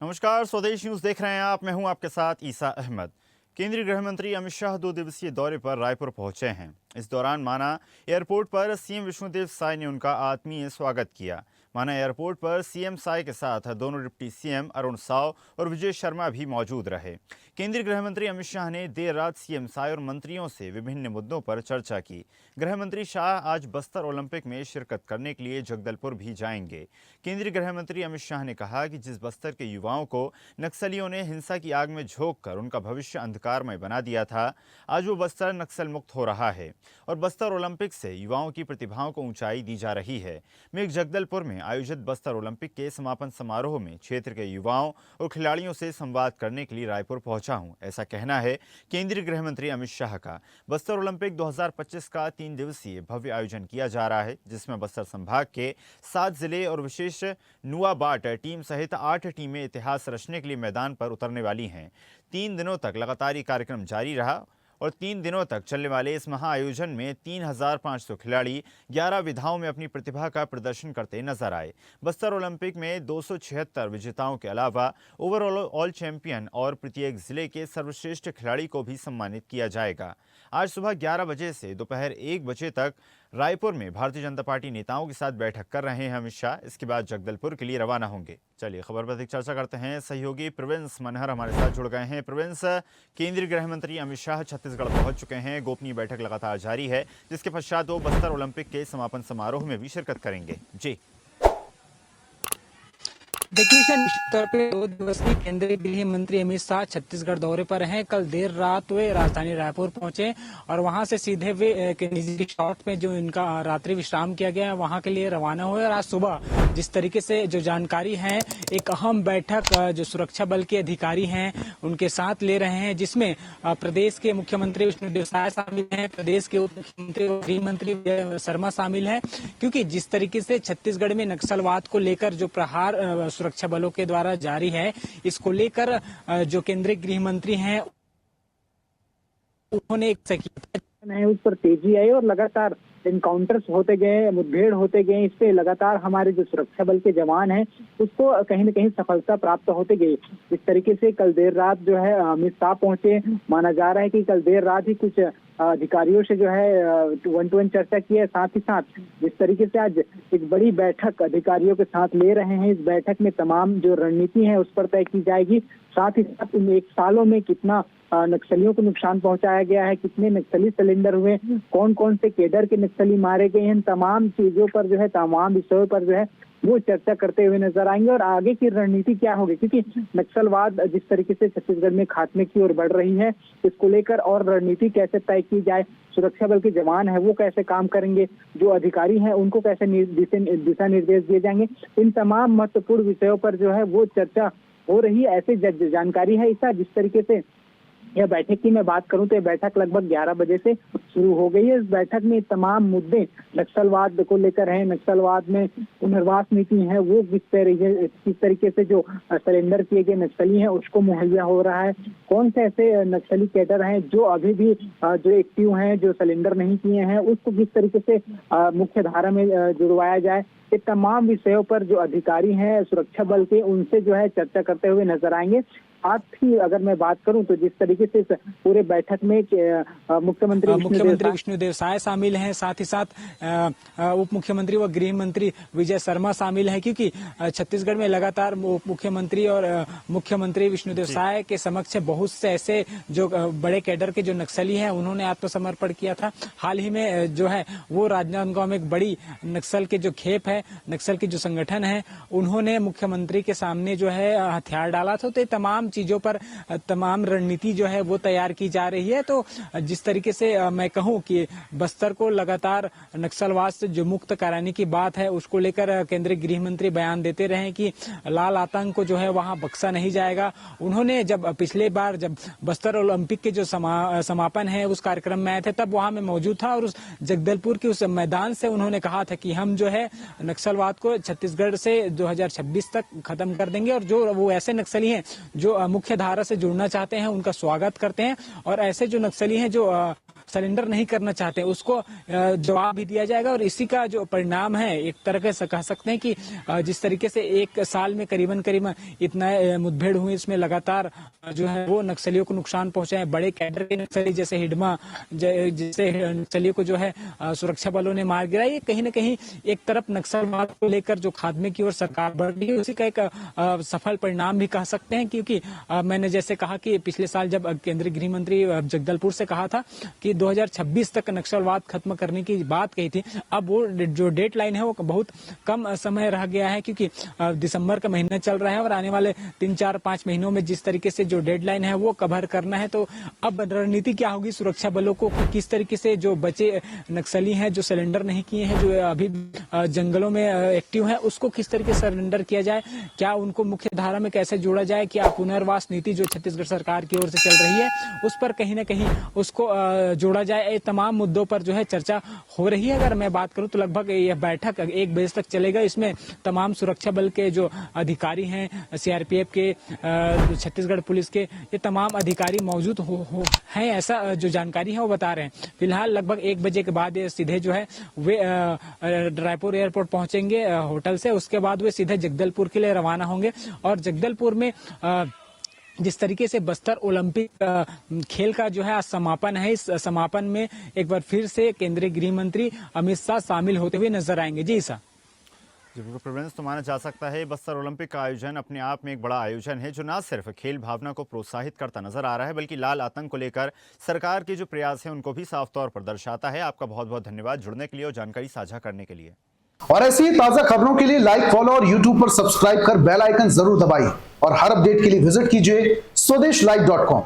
नमस्कार, स्वदेश न्यूज देख रहे हैं आप। मैं हूं आपके साथ ईसा अहमद। केंद्रीय गृह मंत्री अमित शाह 2 दिवसीय दौरे पर रायपुर पहुंचे हैं। इस दौरान माना एयरपोर्ट पर सीएम विष्णुदेव साय ने उनका आत्मीय स्वागत किया। माना एयरपोर्ट पर सीएम साय के साथ दोनों डिप्टी सीएम अरुण साव और विजय शर्मा भी मौजूद रहे। केंद्रीय गृह मंत्री अमित शाह ने देर रात सीएम साय और मंत्रियों से विभिन्न मुद्दों पर चर्चा की। गृह मंत्री शाह आज बस्तर ओलंपिक में शिरकत करने के लिए जगदलपुर भी जाएंगे। केंद्रीय गृह मंत्री अमित शाह ने कहा कि जिस बस्तर के युवाओं को नक्सलियों ने हिंसा की आग में झोंककर उनका भविष्य अंधकारमय बना दिया था, आज वो बस्तर नक्सल मुक्त हो रहा है और बस्तर ओलंपिक से युवाओं की प्रतिभाओं को ऊंचाई दी जा रही है। मैं एक जगदलपुर में आयोजित बस्तर ओलंपिक के समापन समारोह में क्षेत्र के युवाओं और खिलाड़ियों से संवाद करने के लिए रायपुर पहुंचा हूं, ऐसा कहना है केंद्रीय गृह मंत्री अमित शाह का। बस्तर ओलंपिक 2025 का 3 दिवसीय भव्य आयोजन किया जा रहा है, जिसमें बस्तर संभाग के 7 जिले और विशेष नुआबाट टीम सहित 8 टीमें इतिहास रचने के लिए मैदान पर उतरने वाली हैं। 3 दिनों तक लगातार ये कार्यक्रम जारी रहा और 3 दिनों तक चलने वाले इस महाआयोजन में 3500 खिलाड़ी 11 विधाओं में अपनी प्रतिभा का प्रदर्शन करते नजर आए। बस्तर ओलंपिक में 276 विजेताओं के अलावा ओवरऑल ऑल चैंपियन और प्रत्येक जिले के सर्वश्रेष्ठ खिलाड़ी को भी सम्मानित किया जाएगा। आज सुबह 11 बजे से दोपहर 1 बजे तक रायपुर में भारतीय जनता पार्टी नेताओं के साथ बैठक कर रहे हैं अमित शाह। इसके बाद जगदलपुर के लिए रवाना होंगे। चलिए खबर पर अधिक चर्चा करते हैं। सहयोगी प्रिंस मनहर हमारे साथ जुड़ गए हैं। प्रिंस, केंद्रीय गृह मंत्री अमित शाह छत्तीसगढ़ पहुंच चुके हैं। गोपनीय बैठक लगातार जारी है, जिसके पश्चात वो बस्तर ओलंपिक के समापन समारोह में भी शिरकत करेंगे। जी देखिए, निश्चित तौर पर 2 दिवसीय केंद्रीय गृह मंत्री अमित शाह छत्तीसगढ़ दौरे पर हैं। कल देर रात वे राजधानी रायपुर पहुंचे और वहां से सीधे वे निजी रिसोर्ट में जो इनका रात्रि विश्राम किया गया है वहां के लिए रवाना हुए। और आज सुबह जिस तरीके से जो जानकारी है, एक अहम बैठक जो सुरक्षा बल के अधिकारी हैं उनके साथ ले रहे हैं, जिसमें प्रदेश के मुख्यमंत्री विष्णुदेव साय शामिल हैं, प्रदेश के उप मुख्यमंत्री और गृह मंत्री विजय शर्मा शामिल हैं। क्योंकि जिस तरीके से छत्तीसगढ़ में नक्सलवाद को लेकर जो प्रहार सुरक्षा बलों के द्वारा जारी है, इसको लेकर जो केंद्रीय गृह मंत्री हैं उन्होंने एक है उस पर तेजी आई और लगातार इनकाउंटर्स होते गए, मुठभेड़ होते गए। इस पे लगातार हमारे जो सुरक्षा बल के जवान हैं उसको कहीं न कहीं सफलता प्राप्त होते गई। इस तरीके से कल देर रात जो है अमित शाह पहुंचे। माना जा रहा है कि कल देर रात ही कुछ अधिकारियों से जो है 1-to-1 चर्चा की है। साथ ही साथ जिस तरीके से आज एक बड़ी बैठक अधिकारियों के साथ ले रहे हैं, इस बैठक में तमाम जो रणनीति है उस पर तय की जाएगी। साथ ही साथ इन 1 सालों में कितना नक्सलियों को नुकसान पहुंचाया गया है, कितने नक्सली सरेंडर हुए, कौन कौन से केडर के नक्सली मारे गए, इन तमाम चीजों पर जो है, तमाम विषयों पर जो है वो चर्चा करते हुए नजर आएंगे। और आगे की रणनीति क्या होगी, क्योंकि नक्सलवाद जिस तरीके से छत्तीसगढ़ में खात्मे की ओर बढ़ रही है, इसको लेकर और रणनीति कैसे तय की जाए, सुरक्षा बल के जवान है वो कैसे काम करेंगे, जो अधिकारी हैं उनको कैसे दिशा निर्देश दिए जाएंगे, इन तमाम महत्वपूर्ण विषयों पर जो है वो चर्चा हो रही है। ऐसे जानकारी है ऐसा। जिस तरीके से यह बैठक की मैं बात करूं तो यह बैठक लगभग 11 बजे से शुरू हो गई है। इस बैठक में तमाम मुद्दे नक्सलवाद को लेकर हैं, नक्सलवाद में पुनर्वास नीति है वो किस तरीके से जो सरेंडर किए गए नक्सली हैं उसको मुहैया हो रहा है, कौन से ऐसे नक्सली कैडर हैं जो अभी भी जो एक्टिव हैं, जो सरेंडर नहीं किए हैं, उसको किस तरीके से मुख्य धारा में जुड़वाया जाए। ये तमाम विषयों पर जो अधिकारी हैं सुरक्षा बल के उनसे जो है चर्चा करते हुए नजर आएंगे। साथ ही अगर मैं बात करूं तो जिस तरीके से पूरे बैठक में मुख्यमंत्री विष्णुदेव साय शामिल हैं, साथ ही साथ उप मुख्यमंत्री व गृह मंत्री विजय शर्मा शामिल हैं। क्योंकि छत्तीसगढ़ में लगातार उप मुख्यमंत्री और मुख्यमंत्री विष्णुदेव साय के समक्ष बहुत से ऐसे जो बड़े कैडर के जो नक्सली हैं उन्होंने आत्मसमर्पण किया था। हाल ही में जो है वो राजनांदगांव में एक बड़ी नक्सल के जो खेप है, नक्सल के जो संगठन है, उन्होंने मुख्यमंत्री के सामने जो है हथियार डाला था। तो तमाम चीजों पर तमाम रणनीति जो है वो तैयार की जा रही है। तो जिस तरीके से मैं कहूं कि बस्तर को लगातार नक्सलवाद से जो मुक्त कराने की बात है उसको लेकर केंद्रीय गृह मंत्री बयान देते रहे कि लाल आतंक को जो है वहां बख्शा नहीं जाएगा। उन्होंने जब पिछले बार जब बस्तर ओलंपिक के जो समापन है उस कार्यक्रम में आए थे तब वहां मैं मौजूद था और उस जगदलपुर के उस मैदान से उन्होंने कहा था कि हम जो है नक्सलवाद को छत्तीसगढ़ से 2026 तक खत्म कर देंगे और जो वो ऐसे नक्सली हैं जो मुख्य धारा से जुड़ना चाहते हैं उनका स्वागत करते हैं और ऐसे जो नक्सली हैं जो सरेंडर नहीं करना चाहते उसको जवाब भी दिया जाएगा। और इसी का जो परिणाम है एक तरह से कह सकते हैं कि जिस तरीके से एक साल में करीबन इतना मुठभेड़ हुई, इसमें लगातार जो है वो नक्सलियों को नुकसान पहुंचा है। बड़े कैडर के नक्सली जैसे हिडमा जैसे नक्सलियों को जो है सुरक्षा बलों ने मार गिराया। ये कहीं ना कहीं एक तरफ नक्सलवाद को लेकर जो खात्मे की ओर सरकार बढ़ रही है उसी का एक सफल परिणाम भी कह सकते हैं, क्योंकि मैंने जैसे कहा कि पिछले साल जब केंद्रीय गृह मंत्री जगदलपुर से कहा था कि 2026 तक नक्सलवाद खत्म करने की बात कही थी, अब वो जो डेट लाइन है वो बहुत कम समय रह गया है, क्योंकि दिसंबर का महीना चल रहा है और आने वाले 3-4-5 महीनों में जिस तरीके से जो डेडलाइन है वो कवर करना है। तो अब रणनीति क्या होगी सुरक्षा बलों को, किस तरीके से जो बचे नक्सली हैं जो सरेंडर नहीं किए हैं, जो अभी जंगलों में एक्टिव हैं, उसको किस तरीके से सरेंडर किया जाए, क्या उनको मुख्य धारा में कैसे जोड़ा जाए, क्या पुनर्वास नीति जो छत्तीसगढ़ सरकार की ओर से चल रही है उस पर कहीं ना कहीं उसको जोड़ा जाए। ये तमाम मुद्दों पर जो है चर्चा हो रही है। अगर मैं बात करूं तो लगभग यह बैठक 1 बजे तक चलेगा। इसमें तमाम सुरक्षा बल के जो अधिकारी हैं, सीआरपीएफ के, छत्तीसगढ़ पुलिस के, ये तमाम अधिकारी मौजूद हैं, ऐसा जो जानकारी है वो बता रहे हैं। फिलहाल लगभग 1 बजे के बाद ये सीधे जो है वे रायपुर एयरपोर्ट पहुंचेंगे होटल से, उसके बाद वे सीधे जगदलपुर के लिए रवाना होंगे। और जगदलपुर में जिस तरीके से बस्तर ओलंपिक खेल का जो है आज समापन है, इस समापन में एक बार फिर से केंद्रीय गृह मंत्री अमित शाह शामिल होते हुए नजर आएंगे। जी ईसा। जी बिल्कुल प्रोवेंस, तो माना जा सकता है बस्तर ओलंपिक का आयोजन अपने आप में एक बड़ा आयोजन है जो न सिर्फ खेल भावना को प्रोत्साहित करता नजर आ रहा है बल्कि लाल आतंक को लेकर सरकार के जो प्रयास हैं उनको भी साफ तौर पर दर्शाता है। आपका बहुत बहुत धन्यवाद जुड़ने के लिए और जानकारी साझा करने के लिए। और ऐसी ही ताजा खबरों के लिए लाइक, फॉलो और यूट्यूब पर सब्सक्राइब कर बेल आइकन जरूर दबाइए और हर अपडेट के लिए विजिट कीजिए स्वदेशलाइव.com।